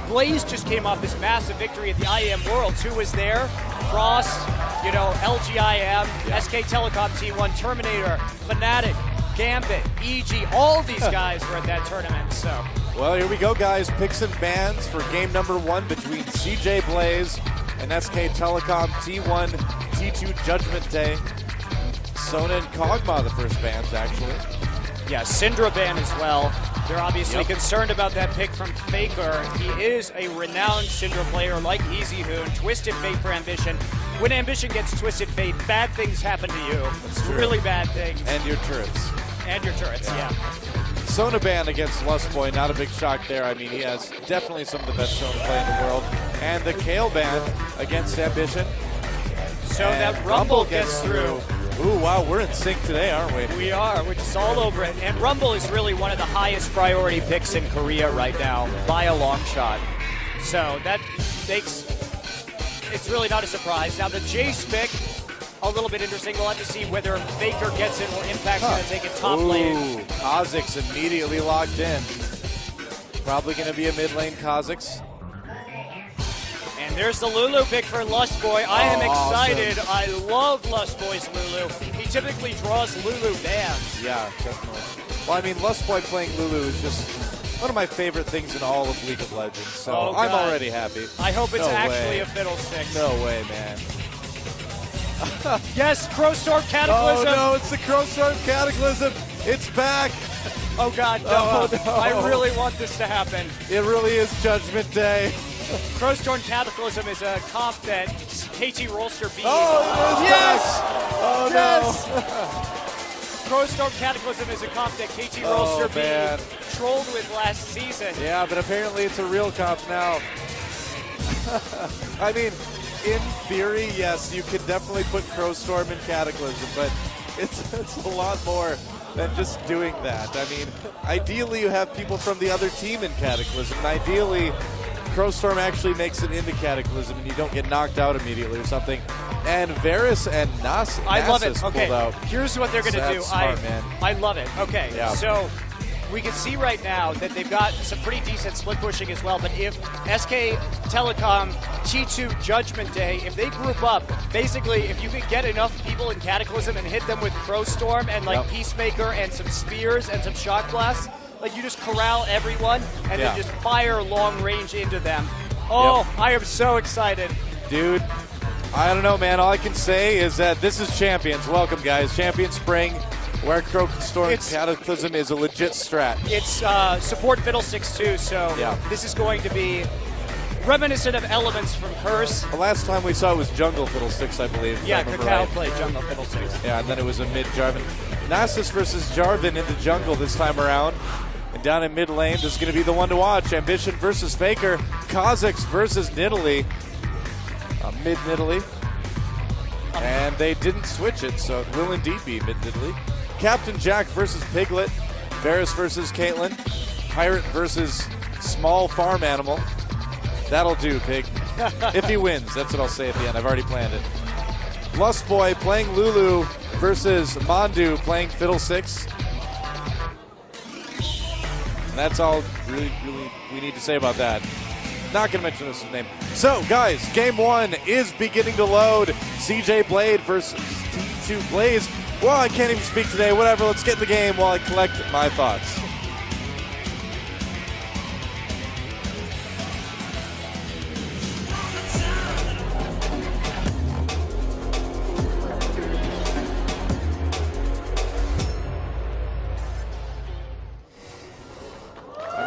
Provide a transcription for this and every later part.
Blaze just came off this massive victory at the IEM Worlds. Who was there? Frost, you know, LGIM, SK Telecom T1, Terminator, Fnatic, Gambit, EG, all these guys were at that tournament, so. Well, here we go, guys. Picks and bans for game number 1 between CJ Blaze and SK Telecom T1, T2 Judgment Day. Sona and Kog'Maw the first bans, actually. Yeah, Syndra ban as well. They're obviously concerned about that pick from FAKER. He is a renowned Syndra player like EasyHoon, Twisted Fate for Ambition. When Ambition gets Twisted Fate, bad things happen to you. Really bad things. And your turrets. And your turrets, yeah. Sona ban against Lustboy, not a big shock there. I mean, he has definitely some of the best Sona play in the world. And the Kale ban against Ambition. So and that Rumble gets through. Ooh, wow, we're in sync today, aren't we? We are, which is all over it. And Rumble is really one of the highest priority picks in Korea right now, by a long shot. So that makes, it's really not a surprise. Now the Jace pick, a little bit interesting. We'll have to see whether FAKER gets it or Impact's going to take it top lane. Kha'Zix immediately locked in. Probably going to be a mid lane Kha'Zix. And there's the Lulu pick for Lustboy. I am excited. Awesome. I love Lustboy's Lulu. He typically draws Lulu bans. Yeah, definitely. Well, I mean, Lustboy playing Lulu is just one of my favorite things in all of League of Legends. So I'm already happy. I hope it's actually a Fiddlesticks. No way, man. Yes, Crowstorm Cataclysm. Oh no, it's the Crowstorm Cataclysm. It's back. Oh God, no. Oh, no. I really want this to happen. It really is Judgment Day. Crowstorm Cataclysm is a comp that KT Rolster beat. Oh, yes! Oh, yes! No. Crowstorm Cataclysm is a comp that KT Rolster beat. Trolled with last season. Yeah, but apparently it's a real comp now. I mean, in theory, yes, you could definitely put Crowstorm in Cataclysm, but it's a lot more than just doing that. I mean, ideally you have people from the other team in Cataclysm, and ideally Crowstorm actually makes it into Cataclysm and you don't get knocked out immediately or something. And Varus and Nasus I love it. Okay, pulled out. Here's what they're going to do. Smart, man. I love it. Okay, yeah. So we can see right now that they've got some pretty decent split pushing as well, but if SK Telecom T2 Judgment Day, if they group up, basically if you could get enough people in Cataclysm and hit them with Crowstorm and like Peacemaker and some spears and some shock blasts, like you just corral everyone and then just fire long range into them. Oh, I am so excited. Dude, I don't know, man. All I can say is that this is Champions. Welcome, guys. Champion Spring, where Crowstorm Cataclysm is a legit strat. It's support Fiddlesticks too, so this is going to be reminiscent of elements from Curse. The last time we saw it was Jungle Fiddlesticks, I believe. Yeah, Kakao played Jungle Fiddlesticks. Yeah, and then it was a mid Jarvan. Nasus versus Jarvan in the jungle this time around. And down in mid lane, this is going to be the one to watch. Ambition versus FAKER. Kha'Zix versus Nidalee. Mid Nidalee. And they didn't switch it, so it will indeed be mid Nidalee. Captain Jack versus Piglet. Varus versus Caitlyn. Pirate versus small farm animal. That'll do, Pig. If he wins, that's what I'll say at the end. I've already planned it. Lustboy playing Lulu versus Mondu playing Fiddlesticks. And that's all really we need to say about that. Not going to mention this name. So, guys, game 1 is beginning to load. CJ Blade versus T2 Blaze. Well, I can't even speak today. Whatever, let's get in the game while I collect my thoughts.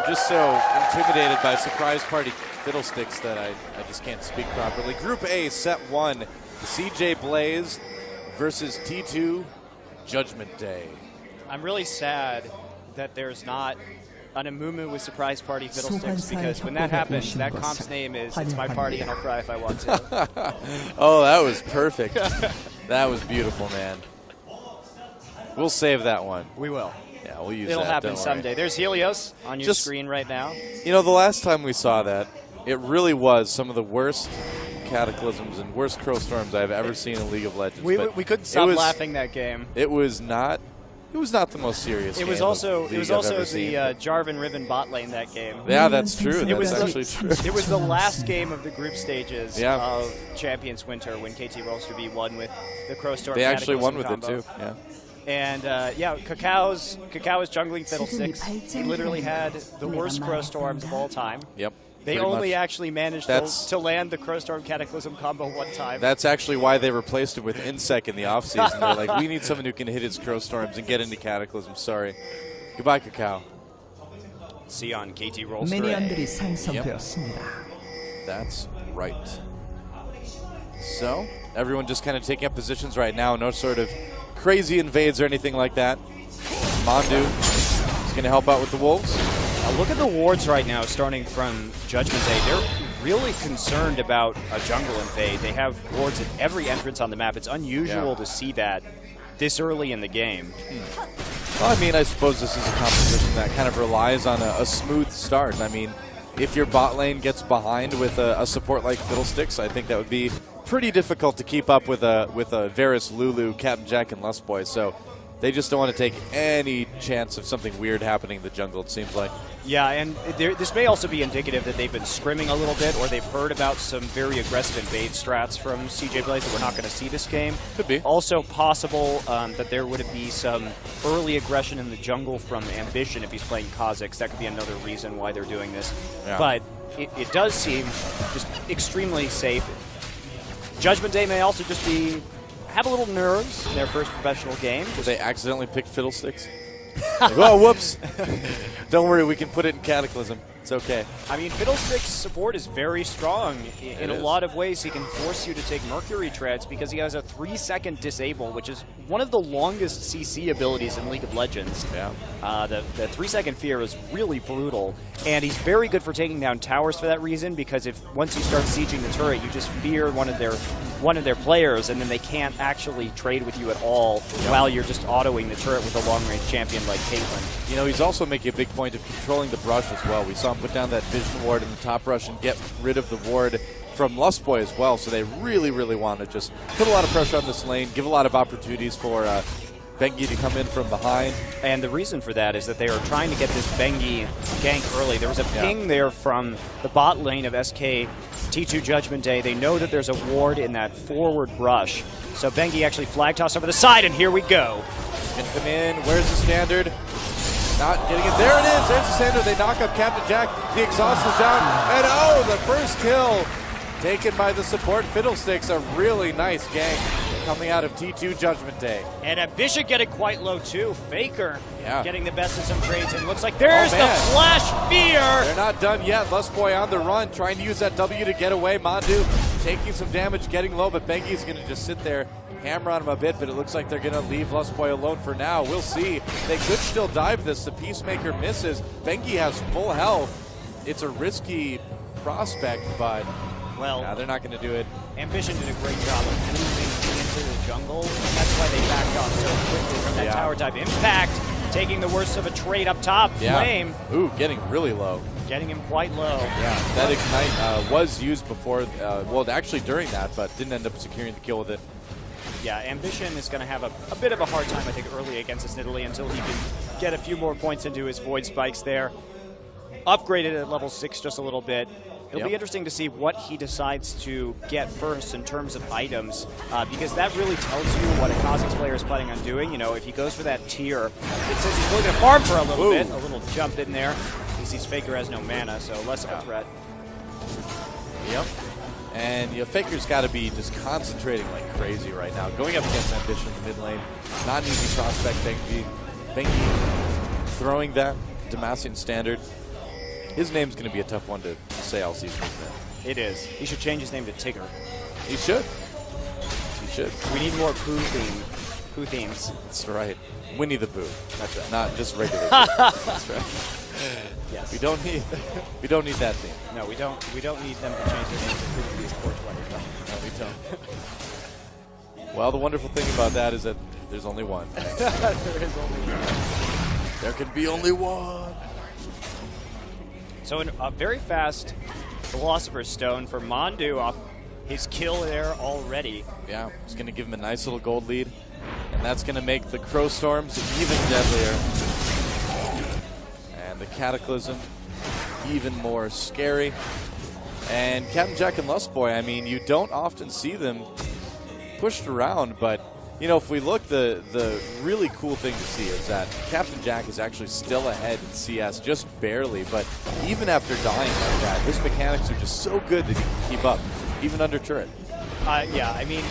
Just so intimidated by surprise party Fiddlesticks that I just can't speak properly. Group A, set 1, CJ Blaze versus T2 Judgment Day. I'm really sad that there's not an Amumu with surprise party Fiddlesticks, because when that happens, that comp's name is It's My Party and I'll Cry If I Want To. Oh, that was perfect. That was beautiful, man. We'll save that one. We will. Yeah, we'll use It'll that. happen someday. There's Helios on your screen right now. You know, the last time we saw that, it really was some of the worst Cataclysms and worst Crowstorms I've ever seen in League of Legends. We couldn't stop laughing that game. It was not It was not the most serious. It was also the Jarvan Riven bot lane that game. Yeah, that's true. It was actually true. It was the last game of the group stages Yeah. of Champions Winter when KT Rolster V won with the Crowstorm. They actually won with combo. it too. Yeah. And Cacao was jungling Fiddlesticks. He literally had the worst Crowstorms of all time. Yep. They only actually managed to land the Crowstorm Cataclysm combo one time. That's actually why they replaced him with Insec in the offseason. They're like, we need someone who can hit his Crowstorms and get into Cataclysm. Sorry. Goodbye, Cacao. Sion, KT Rolster. 미니언들이 생성되었습니다. That's right. So, everyone just kind of taking up positions right now. No sort of crazy invades or anything like that. Mandu is going to help out with the Wolves. Look at the wards right now starting from Judgment Day. They're really concerned about a jungle invade. They have wards at every entrance on the map. It's unusual to see that this early in the game. Well, I mean, I suppose this is a composition that kind of relies on a smooth start. I mean, if your bot lane gets behind with a support like Fiddlesticks, I think that would be pretty difficult to keep up with a Varus, Lulu, Captain Jack, and Lustboy. So they just don't want to take any chance of something weird happening in the jungle, it seems like. Yeah, and this may also be indicative that they've been scrimming a little bit, or they've heard about some very aggressive invade strats from CJ Blaze that we're not going to see this game. Could be. Also possible that there would be some early aggression in the jungle from Ambition if he's playing Kha'Zix. That could be another reason why they're doing this. Yeah. But it does seem just extremely safe. Judgment Day may also just have a little nerves in their first professional game. Did they accidentally pick Fiddlesticks? Like, oh, whoops. Don't worry, we can put it in Cataclysm. It's okay. I mean, Fiddlestick's support is very strong. In a lot of ways, he can force you to take Mercury Treads because he has a 3-second disable, which is one of the longest CC abilities in League of Legends. Yeah. The 3-second fear is really brutal, and he's very good for taking down towers for that reason, because once you start sieging the turret, you just fear one of their players, and then they can't actually trade with you at all while you're just autoing the turret with a long-range champion like Caitlyn. You know, he's also making a big point of controlling the brush as well. We saw him put down that vision ward in the top brush and get rid of the ward from Lustboy as well, so they really, really want to just put a lot of pressure on this lane, give a lot of opportunities for Bengi to come in from behind. And the reason for that is that they are trying to get this Bengi gank early. There was a ping there from the bot lane of SK T2 Judgment Day. They know that there's a ward in that forward brush. So Bengi actually flag toss over the side, and here we go. Can come in. Where's the standard? Not getting it. There it is. There's the standard. They knock up Captain Jack. The exhaust is down. And oh, the first kill taken by the support Fiddlesticks. A really nice gank coming out of T2 Judgment Day. And Ambition getting quite low too. Faker getting the best of some trades. And looks like there's the Flash Fear. They're not done yet. Lustboy on the run, trying to use that W to get away. Mandu taking some damage, getting low, but Bengi's going to just sit there, hammer on him a bit, but it looks like they're going to leave Lustboy alone for now. We'll see. They could still dive this. The Peacemaker misses. Bengi has full health. It's a risky prospect, but they're not going to do it. Ambition did a great job of moving into the jungle, and that's why they backed off so quickly from that tower dive. Impact taking the worst of a trade up top. Flame. Ooh, getting really low. Getting him quite low. Yeah, that Ignite was used before, well, actually during that, but didn't end up securing the kill with it. Yeah, Ambition is going to have a bit of a hard time, I think, early against this Nidalee until he can get a few more points into his Void Spikes there. Upgraded at level 6 just a little bit. It'll be interesting to see what he decides to get first in terms of items, because that really tells you what a Kha'Zix player is planning on doing. You know, if he goes for that tier, it says he's looking to farm for a little bit, a little jump in there. He sees Faker has no mana, so less of a threat. Yep. And Faker's got to be just concentrating like crazy right now. Going up against Ambition in the mid lane, not an easy prospect. Bengi throwing that Demacian standard. His name's going to be a tough one to say all season, isn't it? It is. He should change his name to Tigger. He should. He should. We need more Pooh themes. That's right. Winnie the Pooh. That's right. Not just regular Pooh. That's right. Yes. We don't need that theme. No, we don't need them to change their name to Pooh these Sports Weather. No, we don't. Well, the wonderful thing about that is that there's only one. There is only one. There can be only one. So a very fast Philosopher's Stone for Mandu off his kill there already. Yeah, it's going to give him a nice little gold lead. And that's going to make the Crow Storms even deadlier. And the Cataclysm even more scary. And Captain Jack and Lustboy, I mean, you don't often see them pushed around, but you know, if we look, the really cool thing to see is that Captain Jack is actually still ahead in CS, just barely, but even after dying like that, his mechanics are just so good that he can keep up, even under turret. Yeah, I mean,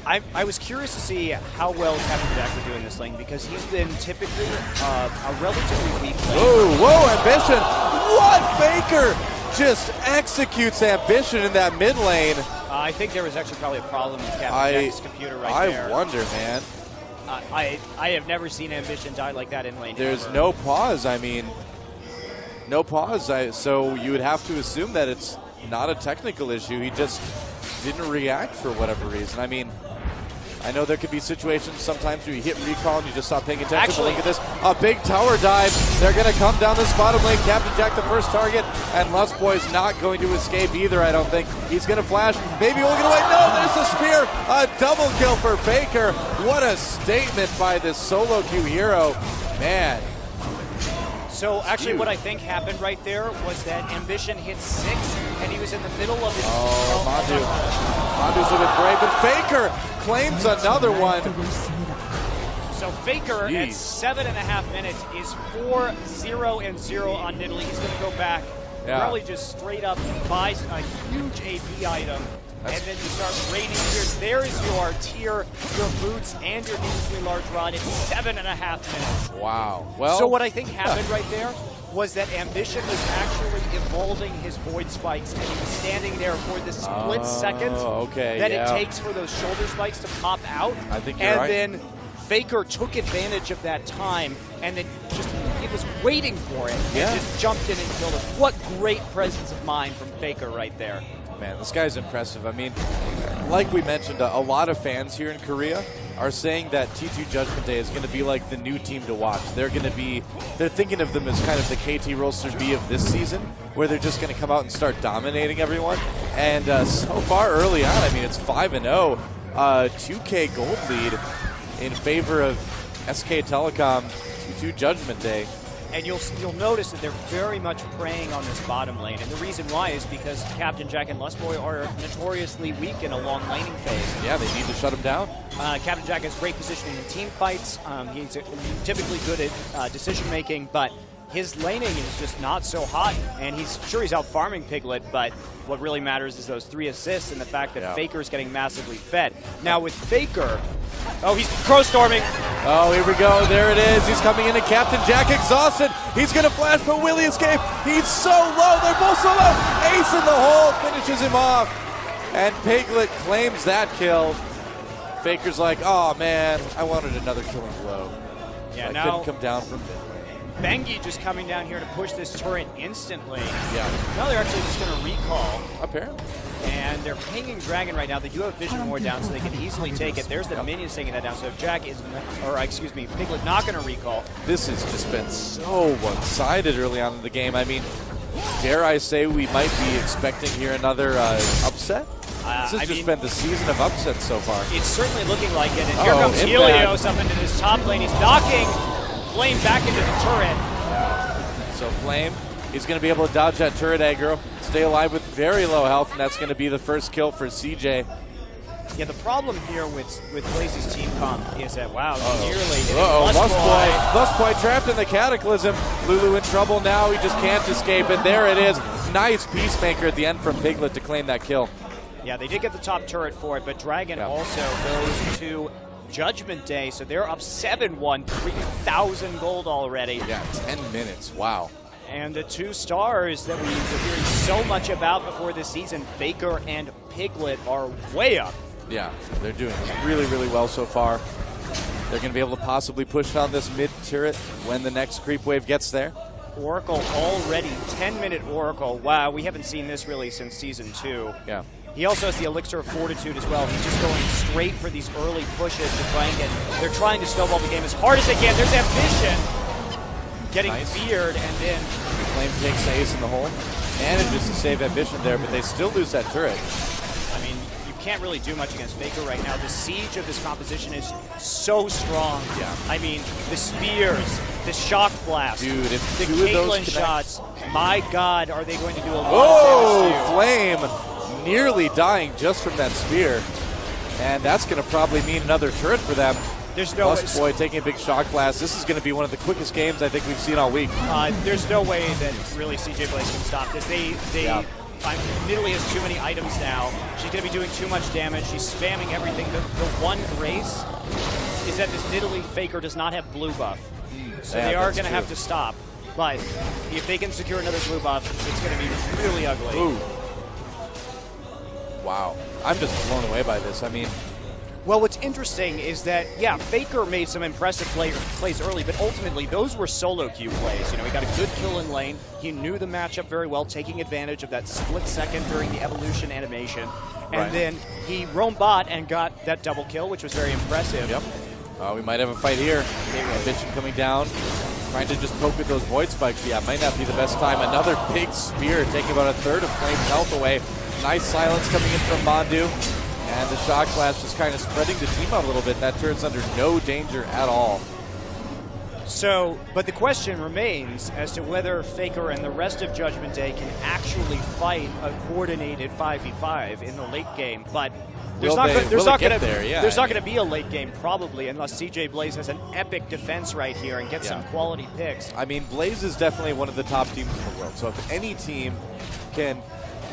I was curious to see how well Captain Jack would do in this lane because he's been typically a relatively weak lane. Whoa, Ambition! What? Faker just executes Ambition in that mid lane. I think there was actually probably a problem with Captain Jack's computer right there. I wonder, man. I have never seen Ambition die like that in lane. There's ever. no pause. I mean, no pause. So you would have to assume that it's not a technical issue. He just didn't react for whatever reason. I mean, I know there could be situations sometimes where you hit recall and you just stop paying attention. Actually, but look at this. A big tower dive. They're going to come down this bottom lane. Captain Jack the first target. And Lustboy's not going to escape either, I don't think. He's going to flash. Maybe we'll get away. No, there's the spear. A double kill for Faker. What a statement by this solo queue hero. Man. So actually what I think happened right there was that Ambition hit 6 and he was in the middle of his... Mandu's a bit brave, but Faker claims another one. So Faker at 7.5 minutes is 4-0-0 on Nidalee. He's going to go back, probably just straight up buy a huge AP item, and then you start raiding tiers. There is your tier, your boots, and your meaningfully large rod in 7.5 minutes. Wow. Well, so what I think happened right there was that Ambition was actually evolving his void spikes, and he was standing there for the split second that it takes for those shoulder spikes to pop out. I think you're right. And then Faker took advantage of that time, and then he was waiting for it, and just jumped in and killed him. What great presence of mind from Faker right there. Man, this guy's impressive. I mean, like we mentioned, a lot of fans here in Korea are saying that T2 Judgment Day is going to be like the new team to watch. They're thinking of them as kind of the KT Rollster B of this season, where they're just going to come out and start dominating everyone. And so far early on, I mean, it's 5-0, 2K gold lead in favor of SK Telecom, T2 Judgment Day. And you'll notice that they're very much preying on this bottom lane. And the reason why is because Captain Jack and Lustboy are notoriously weak in a long laning phase. Yeah, they need to shut him down. Captain Jack has great positioning in team fights. He's typically good at decision making, but his laning is just not so hot. And he's out farming Piglet, but what really matters is those 3 assists and the fact that Faker is getting massively fed. Now with Faker, he's crow storming. Oh, here we go. There it is. He's coming in, and Captain Jack exhausted. He's going to flash, but will he escape? He's so low. They're both so low. Ace in the hole finishes him off. And Piglet claims that kill. Faker's like, oh, man, I wanted another killing blow. Yeah, I now couldn't come down from mid. Bengi just coming down here to push this turret instantly. Yeah. Now they're actually just going to recall. Apparently. And they're pinging Dragon right now. They do have Vision Ward down, so they can easily take it. There's the minions taking that down. So if Jack is, Piglet not going to recall. This has just been so one-sided early on in the game. I mean, dare I say we might be expecting here another upset? This has just been the season of upsets so far. It's certainly looking like it. And here comes Helios up into this top lane. He's knocking Flame back into the turret. Yeah. So Flame, he's going to be able to dodge that turret aggro, stay alive with very low health, and that's going to be the first kill for CJ. Yeah, the problem here with Blaze's team comp is that, nearly. Lustboy trapped in the Cataclysm. Lulu in trouble now. He just can't escape, and there it is. Nice Peacemaker at the end from Piglet to claim that kill. Yeah, they did get the top turret for it, but Dragon also goes to Judgment Day, so they're up 7-1, 3,000 gold already. Yeah, 10 minutes, wow. And the 2 stars that we've been hearing so much about before this season, Faker and Piglet, are way up. Yeah, they're doing really, really well so far. They're going to be able to possibly push down this mid turret when the next creep wave gets there. Oracle already, 10-minute Oracle. Wow, we haven't seen this really since Season 2. Yeah. He also has the Elixir of Fortitude as well. He's just going straight for these early pushes to try and they're trying to snowball the game as hard as they can. There's Ambition getting feared, and then Flame takes the ace in the hole. Manages to save Ambition there, but they still lose that turret. I mean, you can't really do much against FAKER right now. The siege of this composition is so strong. Yeah. I mean, the spears, the shock blast, Dude, if the two of those Caitlyn connect- shots. My God, are they going to do a lot Oh, of damage to you? Flame nearly dying just from that spear. And that's going to probably mean another turret for them. There's no way. Boy taking a big shock blast. This is going to be one of the quickest games I think we've seen all week. There's no way that really CJ Blaze can stop this. Yeah. Nidalee has too many items now. She's going to be doing too much damage. She's spamming everything. The one grace is that this Nidalee FAKER does not have blue buff. So Yeah, they are that's going to true. have to stop. But if they can secure another blue buff, it's going to be really ugly. Ooh. Wow. I'm just blown away by this. I mean, Well, what's interesting is that, yeah, FAKER made some impressive plays early, but ultimately those were solo queue plays. You know, he got a good kill in lane. He knew the matchup very well, taking advantage of that split second during the evolution animation. And Right. then he roamed bot and got that double kill, which was very impressive. yep. We might have a fight here. Ambition coming down, trying to just poke with those void spikes. Yeah, might not be the best time. Another big spear, taking about a third of Flame's health away. Nice silence coming in from Mondu. And the shock blast just kind of spreading the team out a little bit. That turret's under no danger at all. So, but the question remains as to whether FAKER and the rest of Judgment Day can actually fight a coordinated 5v5 in the late game. But there's Will not it going get there? Yeah, there's I not mean- going to be a late game probably unless CJ Blaze has an epic defense right here and gets Yeah. some quality picks. I mean, Blaze is definitely one of the top teams in the world. So if any team can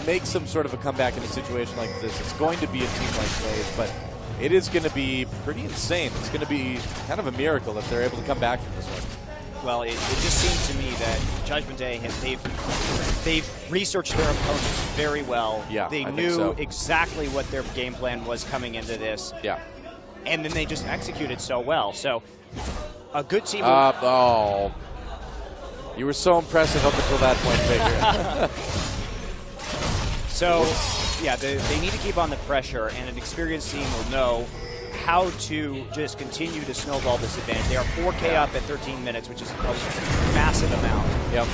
make some sort of a comeback in a situation like this, it's going to be a team like Blaze, but it is going to be pretty insane. It's going to be kind of a miracle if they're able to come back from this one. Well, it just seems to me that Judgment Day they've researched their opponent very well. Yeah, they I think knew so. exactly what their game plan was coming into this, Yeah. and then they just executed so well. So a good team. Oh. You were so impressive up until that point, FAKER. So, yeah, they need to keep on the pressure, and an experienced team will know how to just continue to snowball this advantage. They are 4K up at 13 minutes, which is a massive amount. Yep.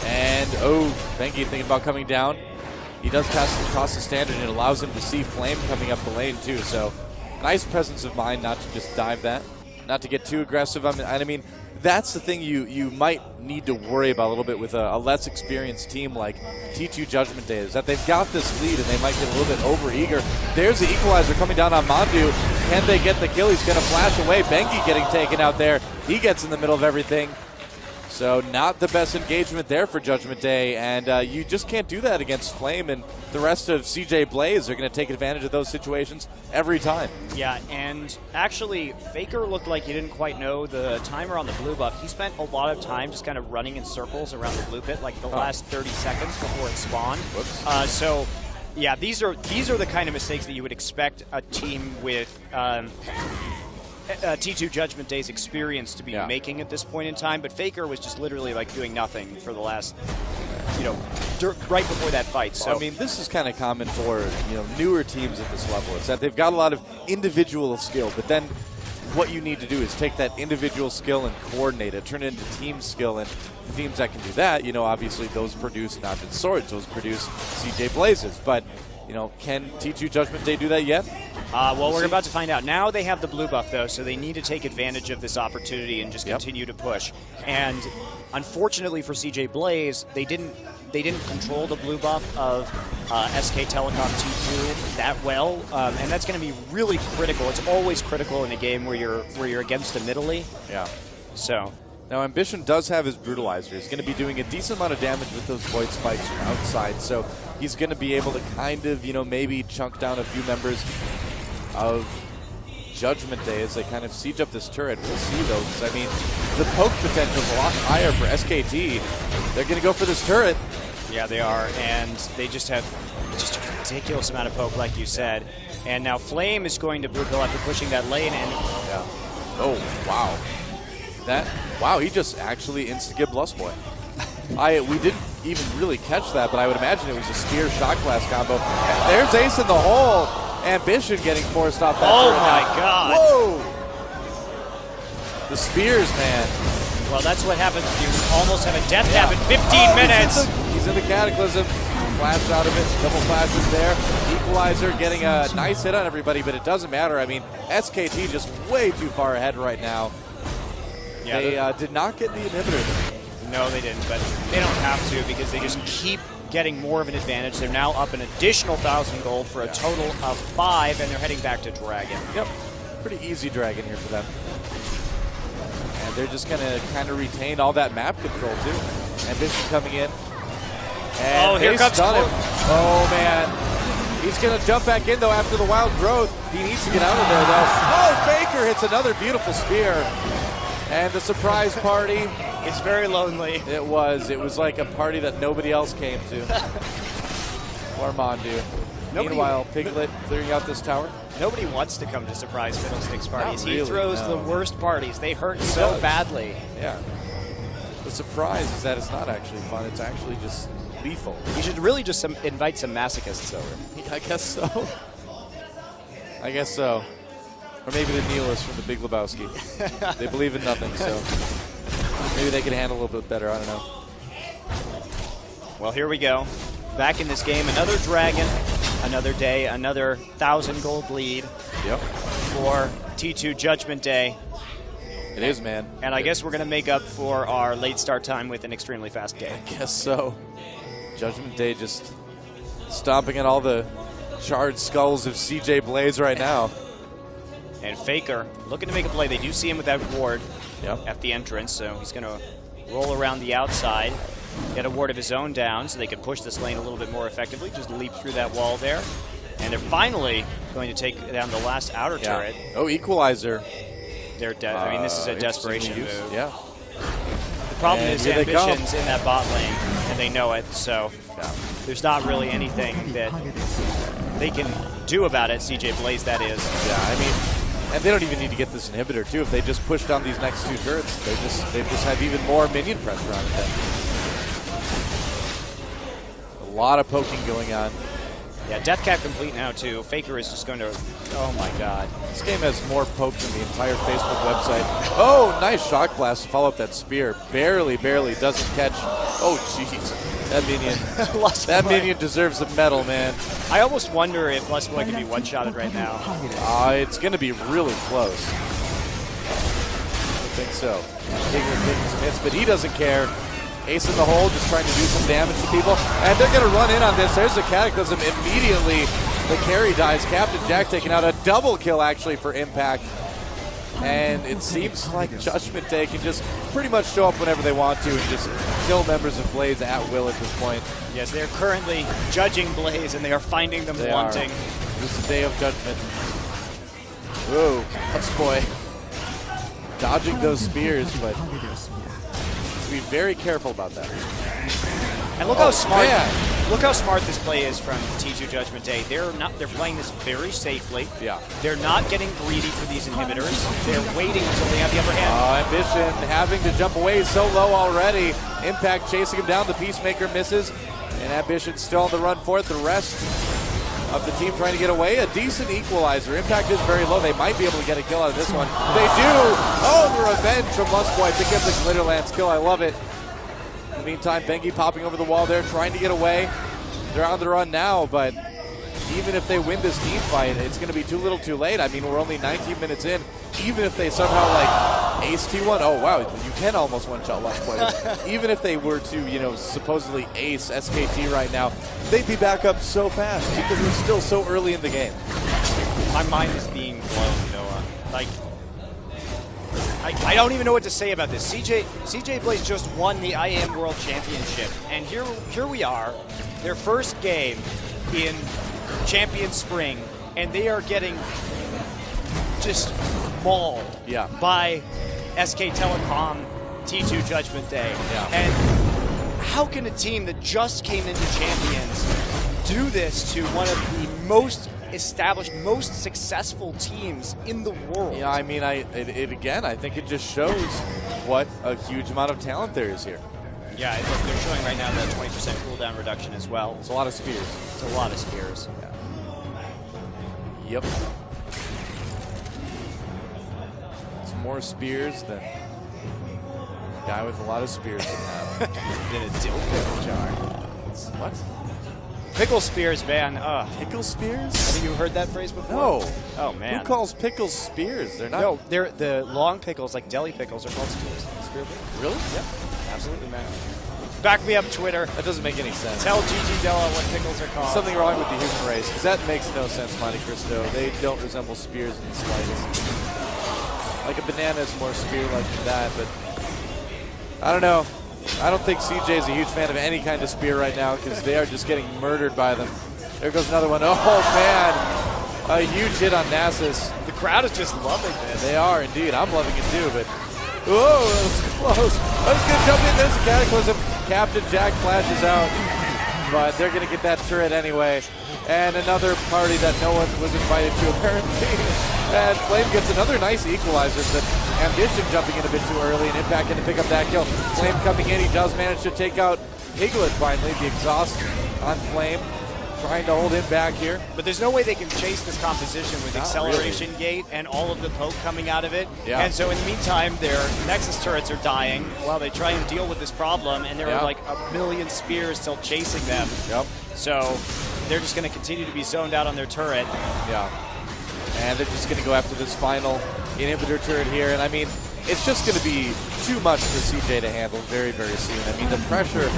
And, oh, Bengi thinking about coming down. He does cross the standard, and it allows him to see Flame coming up the lane, too. So, nice presence of mind not to just dive that, not to get too aggressive. I mean, that's the thing you might need to worry about a little bit with a less experienced team like T2 Judgment Day, is that they've got this lead and they might get a little bit over-eager. There's the equalizer coming down on Mondu. Can they get the kill? He's going to flash away. Bengi getting taken out there. He gets in the middle of everything. So not the best engagement there for Judgment Day, and you just can't do that against Flame, and the rest of CJ Blaze are going to take advantage of those situations every time. Yeah, and actually, FAKER looked like he didn't quite know the timer on the blue buff. He spent a lot of time just kind of running in circles around the blue pit, like the last 30 seconds before it spawned. Whoops. So, yeah, these are the kind of mistakes that you would expect a team with T2 Judgment Day's experience to be making at this point in time, but FAKER was just literally like doing nothing for the last, right before that fight. So I mean, this is kind of common for newer teams at this level. It's that they've got a lot of individual skill, but then what you need to do is take that individual skill and coordinate it, turn it into team skill, and the teams that can do that, obviously those produce not just swords, those produce CJ Blazes, but can T2 Judgment Day do that yet? Well, we're about to find out. Now they have the blue buff, though, so they need to take advantage of this opportunity and just continue to push. And unfortunately for CJ Blaze, they didn't control the blue buff of SK Telecom T2 that well, and that's going to be really critical. It's always critical in a game where you're against a Nidalee. Yeah. So. Now, Ambition does have his Brutalizer. He's going to be doing a decent amount of damage with those Void Spikes from outside, so he's going to be able to kind of, maybe chunk down a few members of Judgment Day as they kind of siege up this turret. We'll see, though, because, I mean, the poke potential is a lot higher for SKT. They're going to go for this turret. Yeah, they are, and they just have just a ridiculous amount of poke, like you said. And now Flame is going to blue pill after pushing that lane, and yeah. Oh, wow. Wow, he just actually insta-gibbed Lust Boy. We didn't even really catch that, but I would imagine it was a spear shock blast combo. And there's Ace in the hole. Ambition getting forced off that turret my now. God. Whoa! The spears, man. well, that's what happens if you almost have a death cap in 15 minutes. He's in the Cataclysm. flash out of it. Double flashes there. Equalizer getting a nice hit on everybody, but it doesn't matter. I mean, SKT just way too far ahead right now. Yeah, they did not get the inhibitor. No, they didn't, but they don't have to because they just keep getting more of an advantage. They're now up an additional 1,000 gold for a total of 5, and they're heading back to Dragon. Yep, pretty easy Dragon here for them. And they're just going to kind of retain all that map control, too. Ambition coming in. And here comes him. Oh, man. He's going to jump back in, though, after the wild growth. He needs to get out of there, though. Oh, FAKER hits another beautiful spear. And the surprise party. It's very lonely. It was. It was like a party that nobody else came to. Armandu. Meanwhile, Piglet clearing out this tower. Nobody wants to come to surprise Fiddlesticks parties. Not really, he throws no. the worst parties. They hurt so badly. Yeah. The surprise is that it's not actually fun. It's actually just lethal. You should really just invite some masochists over. I guess so. I guess so. Or maybe the nihilists from the Big Lebowski. They believe in nothing, so maybe they can handle a little bit better. I don't know. Well, here we go. Back in this game, another Dragon, another day, another 1,000 gold lead for T2 Judgment Day. It is, man. And I guess we're going to make up for our late start time with an extremely fast game. I guess so. Judgment Day just stomping at all the charred skulls of CJ Blaze right now. And FAKER looking to make a play. They do see him with that ward Yep. at the entrance, so he's going to roll around the outside, get a ward of his own down so they can push this lane a little bit more effectively. Just leap through that wall there. And they're finally going to take down the last outer turret. Oh, Equalizer. They're dead. I mean, this is a desperation move. Yeah. The problem And is here they Ambition's in that bot lane, and they know it, so there's not really anything that they can do about it. CJ Blaze, that is. Yeah, I mean, and they don't even need to get this inhibitor, too. If they just push down these next two turrets, they just have even more minion pressure on them. A lot of poking going on. Yeah, Death Cap complete now, too. FAKER is just going to... Oh, my God. This game has more poke than the entire Facebook website. Oh, nice shock blast to follow up that spear. Barely doesn't catch. Oh, jeez. That minion, minion deserves a medal, man. I almost wonder if Lustboy can be one-shotted right now. It's going to be really close. I think so. Piglet taking some hits, but he doesn't care. Ace in the hole, just trying to do some damage to people. And they're going to run in on this. There's the Cataclysm. Immediately, the carry dies. Captain Jack taking out a double kill, actually, for Impact. And it seems like Judgment Day can just pretty much show up whenever they want to and just kill members of Blaze at will at this point. Yes, they're currently judging Blaze, and they are finding them wanting. This is the day of judgment. Whoa, Lustboy dodging those spears, but to be very careful about that. And look how smart. Man. Look how smart this play is from T2 Judgment Day. They're playing this very safely. Yeah. They're not getting greedy for these inhibitors. They're waiting until they have the upper hand. Ambition having to jump away so low already. Impact chasing him down. The Peacemaker misses. And Ambition still on the run for it. The rest of the team trying to get away. A decent equalizer. Impact is very low. They might be able to get a kill out of this one. They do. Oh, the revenge from Lustboy to get the Glitterlance kill. I love it. In the meantime, Bengi popping over the wall there, trying to get away. They're on the run now, but even if they win this team fight, it's going to be too little too late. I mean, we're only 19 minutes in. Even if they somehow, like, ace T1, oh, wow, you can almost one-shot Lustboy. Even if they were to, supposedly ace SKT right now, they'd be back up so fast because we're still so early in the game. My mind is being blown, Noah. Like, I don't even know what to say about this. CJ Blaze just won the IAM World Championship, and here we are, their first game in Champion Spring, and they are getting just mauled by SK Telecom T2 Judgment Day. Yeah. And how can a team that just came into Champions do this to one of the most established, most successful teams in the world? Yeah, I mean, again, I think it just shows what a huge amount of talent there is here. Yeah, look, they're showing right now the 20% cooldown reduction as well. It's a lot of spears. It's a lot of spears. Yep. It's more spears than a guy with a lot of spears can have. Than a dildo jar. What? Pickle spears, man. Pickle spears? Have you heard that phrase before? No. Oh, man. Who calls pickles spears? They're not. No, they're the long pickles, like deli pickles, are called spears. Spear pickles. Really? Yep. Absolutely, man. Back me up, Twitter. That doesn't make any sense. Tell GG Della what pickles are called. Something wrong with the human race, because that makes no sense, Monte Cristo. They don't resemble spears in the slightest. Like a banana is more spear-like than that, but I don't know. I don't think CJ is a huge fan of any kind of spear right now, because they are just getting murdered by them. There goes another one. Oh, man. A huge hit on Nasus. The crowd is just loving this. They are, indeed. I'm loving it, too, but whoa, that was close. I was going to jump in this Cataclysm. Captain Jack flashes out, but they're going to get that turret anyway. And another party that no one was invited to, apparently. And Flame gets another nice equalizer, but Ambition jumping in a bit too early, and Impact going to pick up that kill. Flame coming in, he does manage to take out Piglet finally. The exhaust on Flame, trying to hold him back here. But there's no way they can chase this composition with acceleration gate and all of the poke coming out of it. Yeah. And so in the meantime, their Nexus turrets are dying while they try and deal with this problem, and there are like a million spears still chasing them. Yep. So they're just going to continue to be zoned out on their turret. Yeah. And they're just going to go after this final inhibitor turret here. And I mean, it's just going to be too much for CJ to handle very, very soon. I mean, the pressure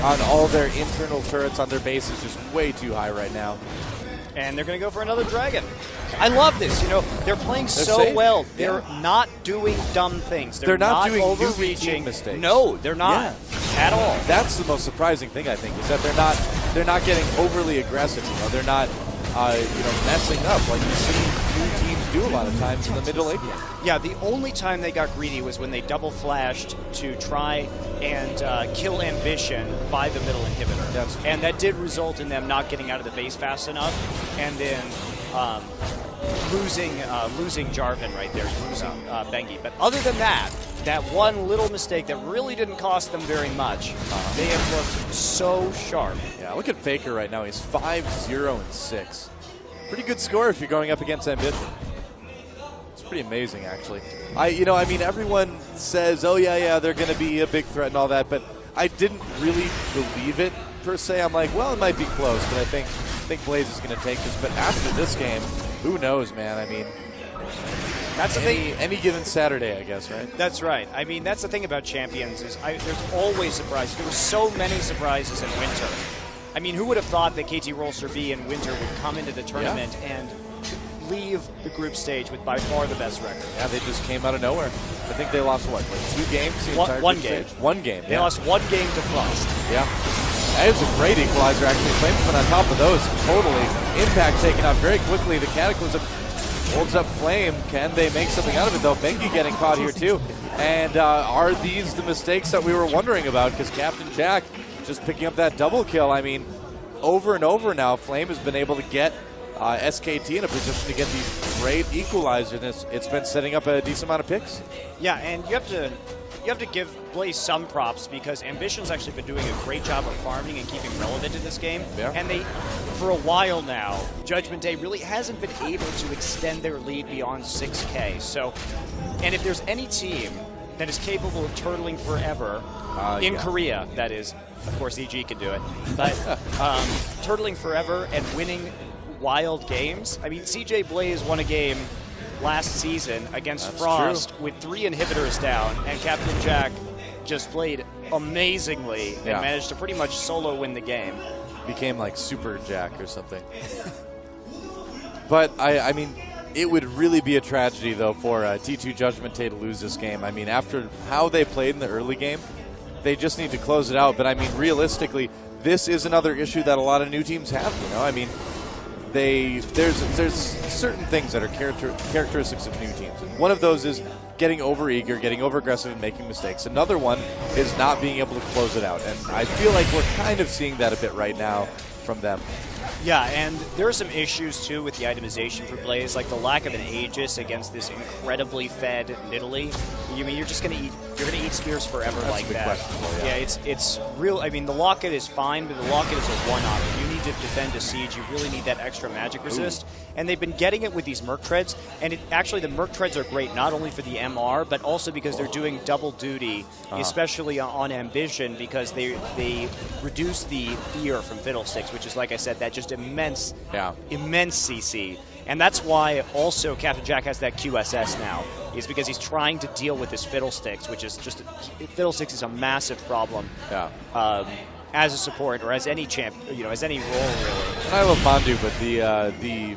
on all their internal turrets on their base is just way too high right now. And they're going to go for another dragon. I love this. You know, they're playing so safe. well. They're not doing dumb things. They're not doing overreaching mistakes. No, they're not at all. That's the most surprising thing, I think, is that they're not getting overly aggressive. You know, they're not messing up like you see new teams do a lot of times in the middle lane. Yeah, the only time they got greedy was when they double flashed to try and kill Ambition by the middle inhibitor. And that did result in them not getting out of the base fast enough, and then losing Jarvan right there, losing Bengi. But other than that one little mistake that really didn't cost them very much, they have looked so sharp. Yeah, look at Faker right now. He's 5-0-6. Pretty good score if you're going up against Ambition. It's pretty amazing, actually. I mean, everyone says, oh, yeah, they're going to be a big threat and all that, but I didn't really believe it, per se. I'm like, well, it might be close, but I think Blaze is going to take this. But after this game, who knows, man? I mean, that's the thing. Any given Saturday, I guess, right? That's right. I mean, that's the thing about champions is there's always surprises. There were so many surprises in Winter. I mean, who would have thought that KT Rolster B in Winter would come into the tournament and leave the group stage with by far the best record? Yeah, they just came out of nowhere. I think they lost, what, like 2 games? One game. Stage? One game, They lost 1 game to Frost. Yeah. That is a great equalizer, actually. Flames been on top of those, totally. Impact taken out very quickly. The Cataclysm holds up Flame. Can they make something out of it, though? Bengi getting caught here, too. And are these the mistakes that we were wondering about? Because Captain Jack just picking up that double kill. I mean, over and over now, Flame has been able to get SKT in a position to get these great equalizers. It's been setting up a decent amount of picks. Yeah, and you have to give Blaze some props because Ambition's actually been doing a great job of farming and keeping relevant in this game. Yeah. And they, for a while now, Judgment Day really hasn't been able to extend their lead beyond 6K. So, and if there's any team that is capable of turtling forever, in Korea, that is, of course EG can do it, but turtling forever and winning wild games. I mean, CJ Blaze won a game last season against Frost with 3 inhibitors down, and Captain Jack just played amazingly and managed to pretty much solo win the game. Became like Super Jack or something. But, I mean, it would really be a tragedy, though, for T2 Judgment Day to lose this game. I mean, after how they played in the early game, they just need to close it out. But, I mean, realistically, this is another issue that a lot of new teams have, you know? I mean, there's certain things that are characteristics of new teams. And one of those is getting over-eager, getting over-aggressive, and making mistakes. Another one is not being able to close it out. And I feel like we're kind of seeing that a bit right now from them. Yeah, and there are some issues too with the itemization for Blaze, like the lack of an Aegis against this incredibly fed Nidalee. You mean you're just gonna eat spears forever. That's like that. Questionable, yeah, it's real. I mean, the Locket is fine, but the Locket is a one-off. You need defend a siege, you really need that extra magic resist. And they've been getting it with these Merc Treads, and actually the Merc Treads are great not only for the MR, but also because they're doing double duty, especially on Ambition, because they reduce the fear from Fiddlesticks, which is, like I said, that just immense CC. And that's why also Captain Jack has that QSS now, is because he's trying to deal with this Fiddlesticks, which is just, Fiddlesticks is a massive problem as a support or as any champ, as any role really. And I love Mandu, but the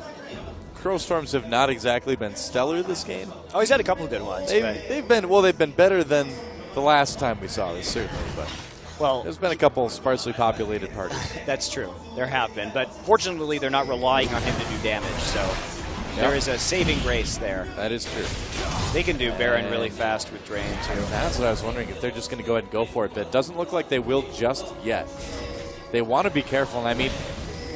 Crowstorms have not exactly been stellar this game. Oh, he's had a couple of good ones. They've been better than the last time we saw this, certainly, but. Well, there's been a couple sparsely populated parties. That's true. There have been. But fortunately, they're not relying on him to do damage. So there is a saving grace there. That is true. They can do Baron really fast with Drain, too. That's what I was wondering, if they're just going to go ahead and go for it. But it doesn't look like they will just yet. They want to be careful. And I mean,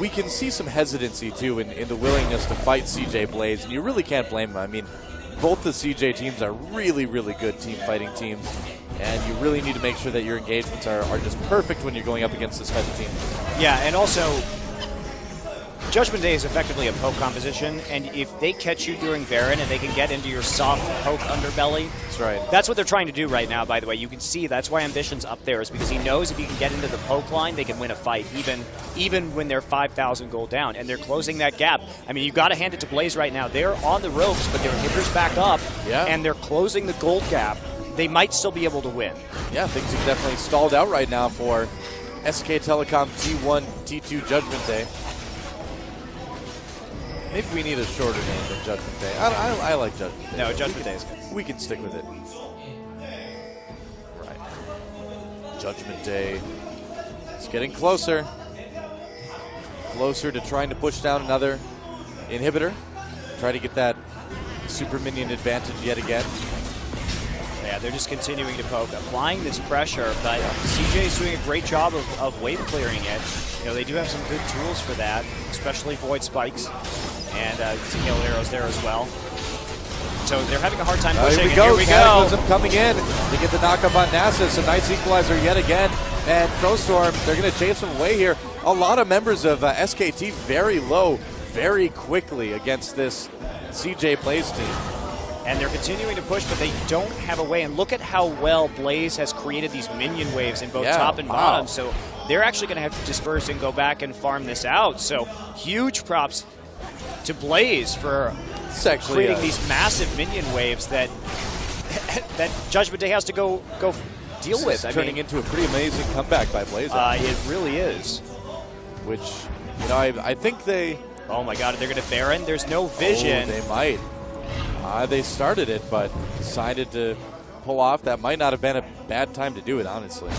we can see some hesitancy, too, in the willingness to fight CJ Blaze. And you really can't blame them. I mean, both the CJ teams are really, really good team fighting teams. And you really need to make sure that your engagements are just perfect when you're going up against this type of team. Yeah, and also, Judgment Day is effectively a poke composition, and if they catch you during Baron and they can get into your soft poke underbelly, that's right. That's what they're trying to do right now, by the way. You can see that's why Ambition's up there, is because he knows if he can get into the poke line, they can win a fight, even when they're 5,000 gold down, and they're closing that gap. I mean, you've got to hand it to Blaze right now. They're on the ropes, but their inhibitors back up, and they're closing the gold gap. They might still be able to win. Yeah, things have definitely stalled out right now for SK Telecom T1, T2 Judgment Day. Maybe we need a shorter name than Judgment Day. I like Judgment Day. No, Judgment Day is good. We can stick with it. Right. Judgment Day. It's getting closer. Closer to trying to push down another inhibitor. Try to get that super minion advantage yet again. Yeah, they're just continuing to poke, applying this pressure, but CJ is doing a great job of wave clearing it. They do have some good tools for that, especially Void Spikes and hail arrows there as well. So they're having a hard time pushing. Here we go. Coming in to get the knockup on Nasus. A nice equalizer yet again. And Crowstorm, they're going to chase him away here. A lot of members of SKT very low, very quickly against this CJ Blaze team. And they're continuing to push, but they don't have a way. And look at how well Blaze has created these minion waves in both top and bottom. So they're actually going to have to disperse and go back and farm this out. So huge props to Blaze for creating these massive minion waves that Judgment Day has to go deal with. Turning into a pretty amazing comeback by Blaze. It really is. Which, I think they... Oh my god, they're going to Baron. There's no vision. They might. They started it, but decided to pull off. That might not have been a bad time to do it, honestly.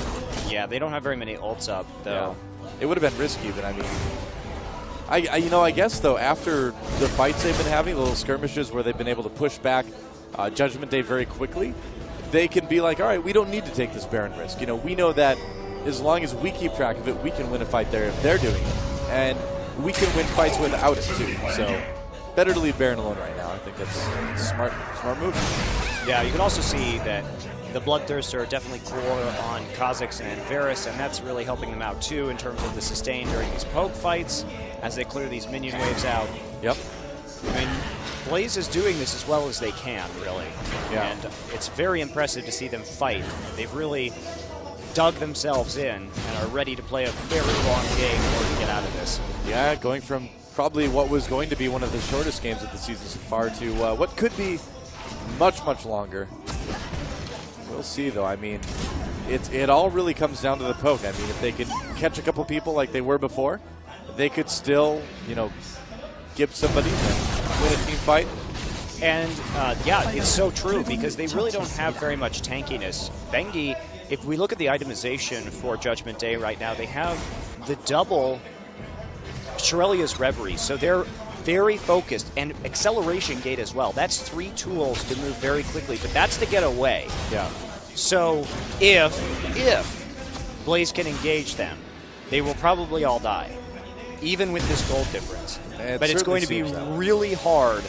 Yeah, they don't have very many ults up, though. Yeah. It would have been risky, but I mean... I guess, though, after the fights they've been having, the little skirmishes where they've been able to push back Judgment Day very quickly, they can be like, all right, we don't need to take this Baron risk. We know that as long as we keep track of it, we can win a fight there if they're doing it. And we can win fights without it, too. So... better to leave Baron alone right now. I think that's a smart move. Yeah, you can also see that the Bloodthirster are definitely core on Kha'Zix and Varus, and that's really helping them out too in terms of the sustain during these poke fights as they clear these minion waves out. Yep. I mean, Blaze is doing this as well as they can, really. Yeah. And it's very impressive to see them fight. They've really dug themselves in and are ready to play a very long game in order to get out of this. Yeah, going from probably what was going to be one of the shortest games of the season so far to what could be much, much longer. We'll see, though. I mean, it all really comes down to the poke. I mean, if they can catch a couple people like they were before, they could still, give somebody and win a team fight. And, yeah, it's so true because they really don't have very much tankiness. Bengi, if we look at the itemization for Judgment Day right now, they have the double Shirelia's Reverie, so they're very focused, and Acceleration Gate as well. That's 3 tools to move very quickly, but that's to get away. Yeah. So if Blaze can engage them, they will probably all die, even with this gold difference. But it's going to be really hard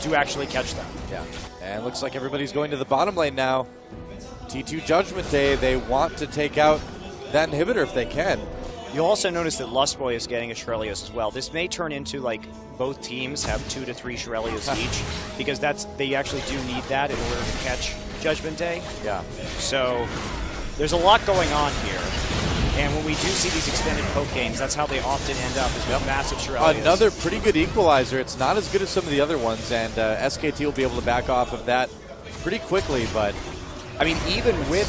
to actually catch them. Yeah, and looks like everybody's going to the bottom lane now. T2 Judgment Day, they want to take out that inhibitor if they can. You'll also notice that Lustboy is getting a Shurelios as well. This may turn into like both teams have 2 to 3 Shurelios each, because they actually do need that in order to catch Judgment Day. Yeah. So there's a lot going on here. And when we do see these extended poke games, that's how they often end up, is with massive Shurelios. Another pretty good equalizer. It's not as good as some of the other ones, and SKT will be able to back off of that pretty quickly. But I mean, even with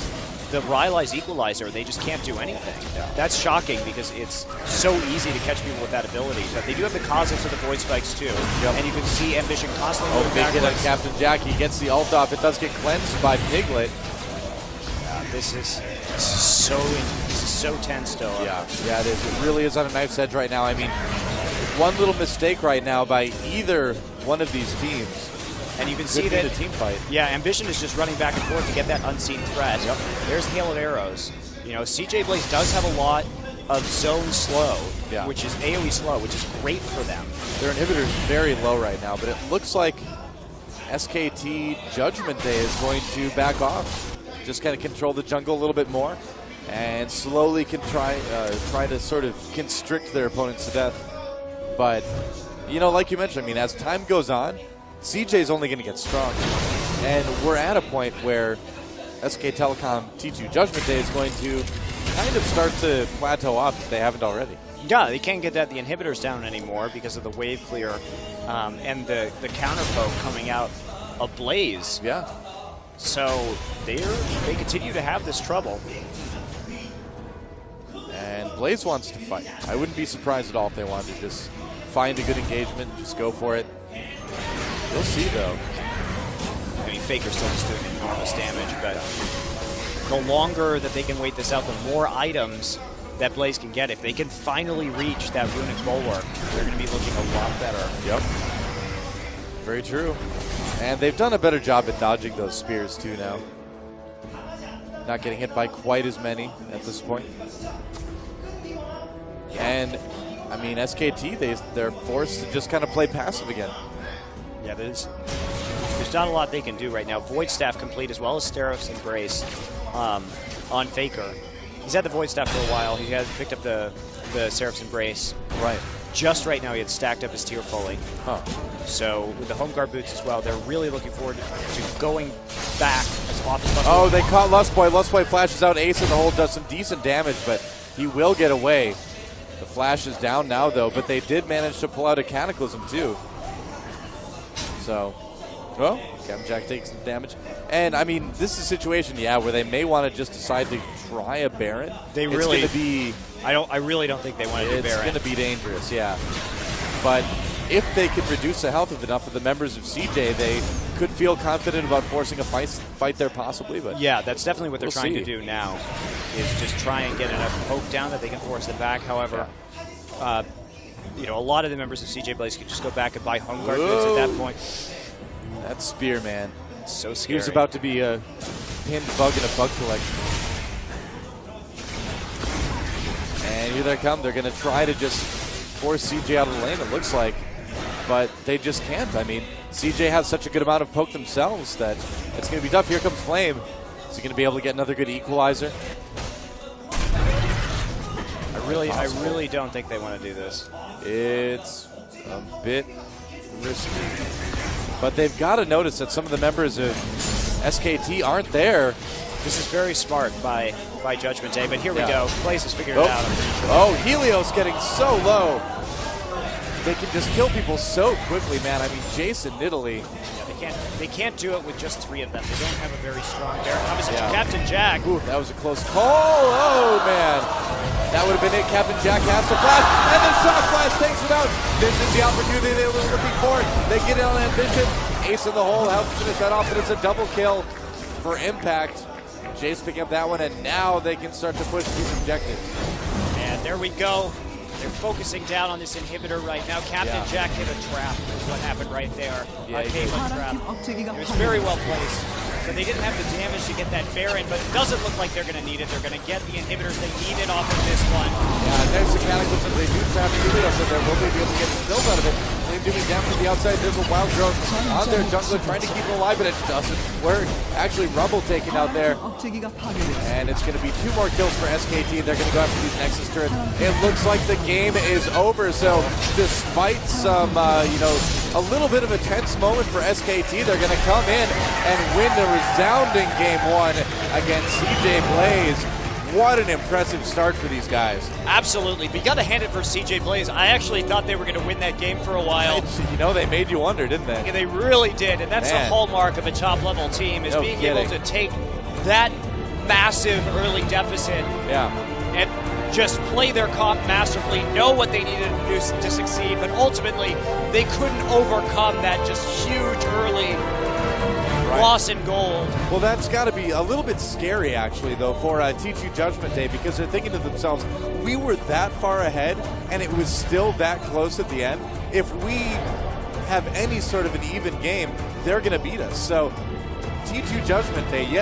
the Rylai's equalizer, they just can't do anything. Yeah. That's shocking because it's so easy to catch people with that ability. But they do have the Kha'Zix of the Void Spikes too. Yep. And you can see Ambition constantly big moving hit on backwards. Captain Jack. He gets the ult off. It does get cleansed by Piglet. This is so tense still. Yeah, it is. It really is on a knife's edge right now. I mean, one little mistake right now by either one of these teams, and you can see that the team fight. Yeah, Ambition is just running back and forth to get that unseen threat. Yep. There's Hail of Arrows. You know, CJ Blaze does have a lot of zone slow, which is AoE slow, which is great for them. Their inhibitor is very low right now, but it looks like SKT Judgment Day is going to back off. Just kind of control the jungle a little bit more, and slowly can try to sort of constrict their opponents to death. But, you know, like you mentioned, I mean, as time goes on, CJ's only going to get stronger. And we're at a point where SK Telecom T2 Judgment Day is going to kind of start to plateau off if they haven't already. Yeah, they can't get the inhibitors down anymore because of the wave clear and the counter poke coming out of Blaze. Yeah. So they continue to have this trouble. And Blaze wants to fight. I wouldn't be surprised at all if they wanted to just find a good engagement and just go for it. We'll see, though. I mean, Faker's still just doing enormous damage, but the longer that they can wait this out, the more items that Blaze can get. If they can finally reach that Runic Bulwark, they're going to be looking a lot better. Yep. Very true. And they've done a better job at dodging those spears, too, now. Not getting hit by quite as many at this point. And, I mean, SKT, they're forced to just kind of play passive again. Yeah, there's not a lot they can do right now. Void Staff complete, as well as Seraph's Embrace on Faker. He's had the Void Staff for a while. He has picked up the Seraph's Embrace. Right. Just right now, he had stacked up his tier fully. Huh. So with the home guard boots as well, they're really looking forward to going back as often as possible. Oh, they caught Lustboy. Lustboy flashes out. Ace in the hole does some decent damage, but he will get away. The flash is down now, though, but they did manage to pull out a Cataclysm, too. So, well, Captain Jack takes some damage. And, I mean, this is a situation, where they may want to just decide to try a Baron. They it's really... going to be... I really don't think they want to do Baron. It's going to be dangerous, yeah. But if they can reduce the health of enough of the members of CJ, they could feel confident about forcing a fight there possibly. But yeah, that's definitely what they're trying to do now, is just try and get enough poke down that they can force it back. However, you know, a lot of the members of CJ Blaze could just go back and buy home guard boots at that point. That spear, man. It's so scary. He was about to be a pinned bug in a bug collection. And here they come. They're going to try to just force CJ out of the lane, it looks like. But they just can't. I mean, CJ has such a good amount of poke themselves that it's going to be tough. Here comes Flame. Is he going to be able to get another good equalizer? I really don't think they want to do this. It's a bit risky. But they've got to notice that some of the members of SKT aren't there. This is very smart by Judgment Day, but here we go. Blaze has figured it out. Oh, Helios getting so low. They can just kill people so quickly, man. I mean, Jason Nidalee. Yeah, they can't do it with just 3 of them. They don't have a very strong Baron. Obviously, Captain Jack. Ooh, that was a close call. Oh, man. That would have been it. Captain Jack has to flash, and then Shock Flash takes it out. This is the opportunity they were looking for. They get it on Ambition. Ace in the hole helps finish that off, and it's a double kill for Impact. Jace picking up that one, and now they can start to push these objectives. And there we go. They're focusing down on this inhibitor right now. Captain Jack hit a trap is what happened right there. A Caitlyn trap. It was very well placed. So they didn't have the damage to get that Baron, but it doesn't look like they're going to need it. They're going to get the inhibitors they needed off of this one. Yeah, there's the Cataclysm. They do trap Helios in there. Will they be able to get the kills out of it? Flame doing down from the outside. There's a wild growth on their jungler trying to keep him alive, but it doesn't work. Actually, Rumble taken out there. And it's going to be 2 more kills for SKT. They're going to go after these Nexus turrets. It looks like the game is over. So despite some, a little bit of a tense moment for SKT, they're going to come in and win the resounding game 1 against CJ Blaze. What an impressive start for these guys. Absolutely. But you got to hand it for CJ Blaze. I actually thought they were going to win that game for a while. They made you wonder, didn't they? Yeah, they really did. And that's the hallmark of a top-level team, is being able to take that massive early deficit and just play their comp masterfully, know what they needed to do to succeed, but ultimately they couldn't overcome that just huge early loss in gold. Well, that's got to be a little bit scary, actually, though, for T2 Judgment Day, because they're thinking to themselves, we were that far ahead, and it was still that close at the end. If we have any sort of an even game, they're going to beat us. So T2 Judgment Day, yes.